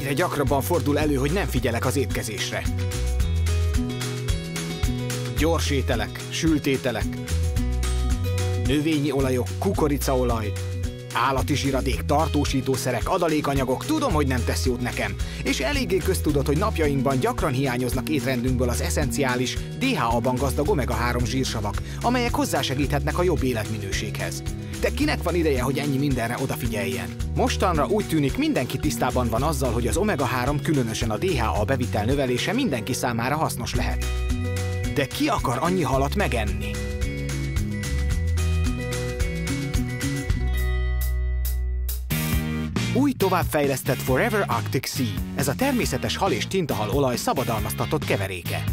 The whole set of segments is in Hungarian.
Egyre gyakrabban fordul elő, hogy nem figyelek az étkezésre. Gyors ételek, sült ételek, növényi olajok, kukoricaolaj, állati zsiradék, tartósítószerek, adalékanyagok, tudom, hogy nem tesz jót nekem. És eléggé köztudott, hogy napjainkban gyakran hiányoznak étrendünkből az eszenciális, DHA-ban gazdag omega-3 zsírsavak, amelyek hozzásegíthetnek a jobb életminőséghez. De kinek van ideje, hogy ennyi mindenre odafigyeljen? Mostanra úgy tűnik, mindenki tisztában van azzal, hogy az omega-3, különösen a DHA bevitel növelése mindenki számára hasznos lehet. De ki akar annyi halat megenni? Új továbbfejlesztett Forever Arctic Sea. Ez a természetes hal és tintahal olaj szabadalmaztatott keveréke.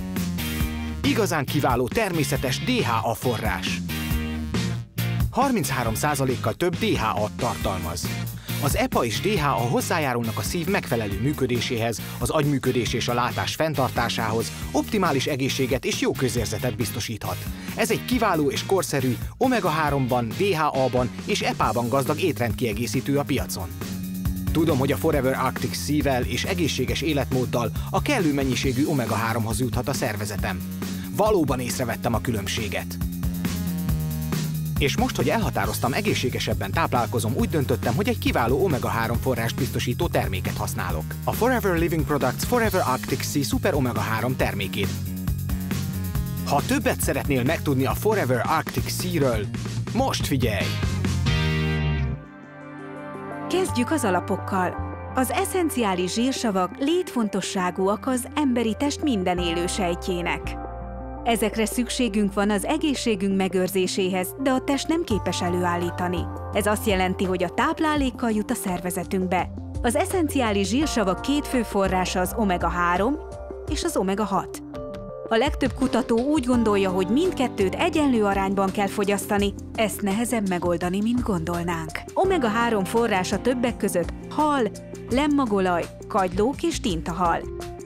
Igazán kiváló természetes DHA forrás. 33%-kal több DHA-t tartalmaz. Az EPA és DHA hozzájárulnak a szív megfelelő működéséhez, az agyműködés és a látás fenntartásához, optimális egészséget és jó közérzetet biztosíthat. Ez egy kiváló és korszerű, omega-3-ban, DHA-ban és EPA-ban gazdag étrendkiegészítő a piacon. Tudom, hogy a Forever Arctic Sea-vel és egészséges életmóddal a kellő mennyiségű omega-3-hoz juthat a szervezetem. Valóban észrevettem a különbséget. És most, hogy elhatároztam, egészségesebben táplálkozom, úgy döntöttem, hogy egy kiváló omega-3 forrást biztosító terméket használok. A Forever Living Products Forever Arctic Sea Super Omega-3 termékét. Ha többet szeretnél megtudni a Forever Arctic Sea-ről, most figyelj! Kezdjük az alapokkal. Az eszenciális zsírsavak létfontosságúak az emberi test minden élő sejtjének. Ezekre szükségünk van az egészségünk megőrzéséhez, de a test nem képes előállítani. Ez azt jelenti, hogy a táplálékkal jut a szervezetünkbe. Az eszenciális zsírsavak két fő forrása az omega-3 és az omega-6. A legtöbb kutató úgy gondolja, hogy mindkettőt egyenlő arányban kell fogyasztani, ezt nehezebb megoldani, mint gondolnánk. Omega-3 forrása többek között hal, lemmagolaj, kagylók és tintahal.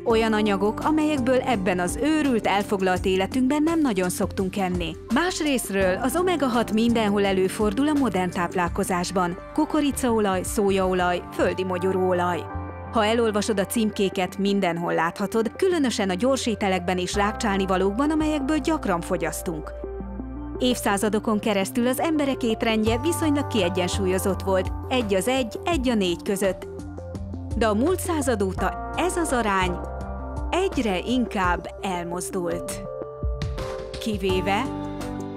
Olyan anyagok, amelyekből ebben az őrült, elfoglalt életünkben nem nagyon szoktunk enni. Másrészről az omega-6 mindenhol előfordul a modern táplálkozásban. Kukoricaolaj, szójaolaj, földi mogyoróolaj. Ha elolvasod a címkéket, mindenhol láthatod, különösen a gyors ételekben és rákcsálnivalókban, amelyekből gyakran fogyasztunk. Évszázadokon keresztül az emberek étrendje viszonylag kiegyensúlyozott volt, 1:1, 1:4 között. De a múlt század óta ez az arány egyre inkább elmozdult. Kivéve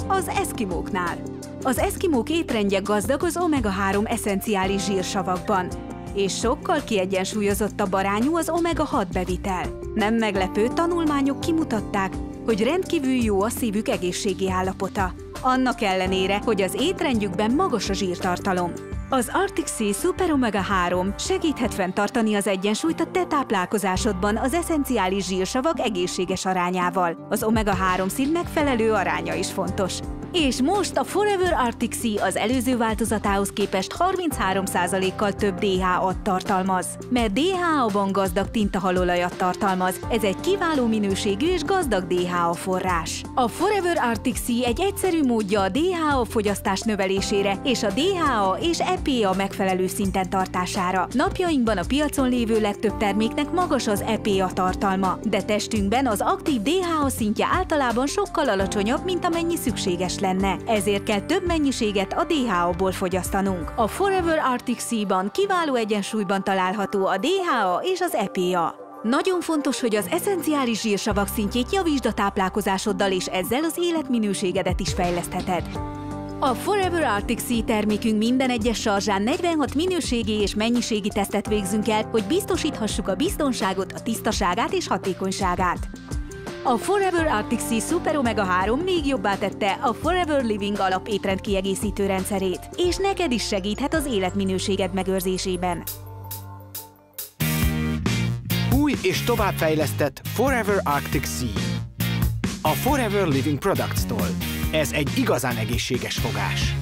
az eszkimóknál. Az eszkimók étrendje gazdag az omega-3 eszenciális zsírsavakban, és sokkal kiegyensúlyozottabb arányú az omega-6 bevitel. Nem meglepő, tanulmányok kimutatták, hogy rendkívül jó a szívük egészségi állapota. Annak ellenére, hogy az étrendjükben magas a zsírtartalom. Az Arctic Sea Super Omega-3 segíthet fenntartani az egyensúlyt a te táplálkozásodban az eszenciális zsírsavak egészséges arányával. Az omega-3 szín megfelelő aránya is fontos. És most a Forever Arctic Sea az előző változatához képest 33%-kal több DHA-t tartalmaz. Mert DHA-ban gazdag tintahalolajat tartalmaz, ez egy kiváló minőségű és gazdag DHA forrás. A Forever Arctic Sea egy egyszerű módja a DHA fogyasztás növelésére és a DHA és EPA megfelelő szinten tartására. Napjainkban a piacon lévő legtöbb terméknek magas az EPA tartalma, de testünkben az aktív DHA szintje általában sokkal alacsonyabb, mint amennyi szükséges lenne. Ezért kell több mennyiséget a DHA-ból fogyasztanunk. A Forever Arctic Sea-ban kiváló egyensúlyban található a DHA és az EPA. Nagyon fontos, hogy az eszenciális zsírsavak szintjét javítsd a táplálkozásoddal, és ezzel az életminőségedet is fejlesztheted. A Forever Arctic Sea termékünk minden egyes sarzsán 46 minőségi és mennyiségi tesztet végzünk el, hogy biztosíthassuk a biztonságot, a tisztaságát és hatékonyságát. A Forever Arctic Sea Super Omega-3 még jobbá tette a Forever Living alap étrendkiegészítő rendszerét, és neked is segíthet az életminőséged megőrzésében. Új és továbbfejlesztett Forever Arctic Sea. A Forever Living Products-tól. Ez egy igazán egészséges fogás.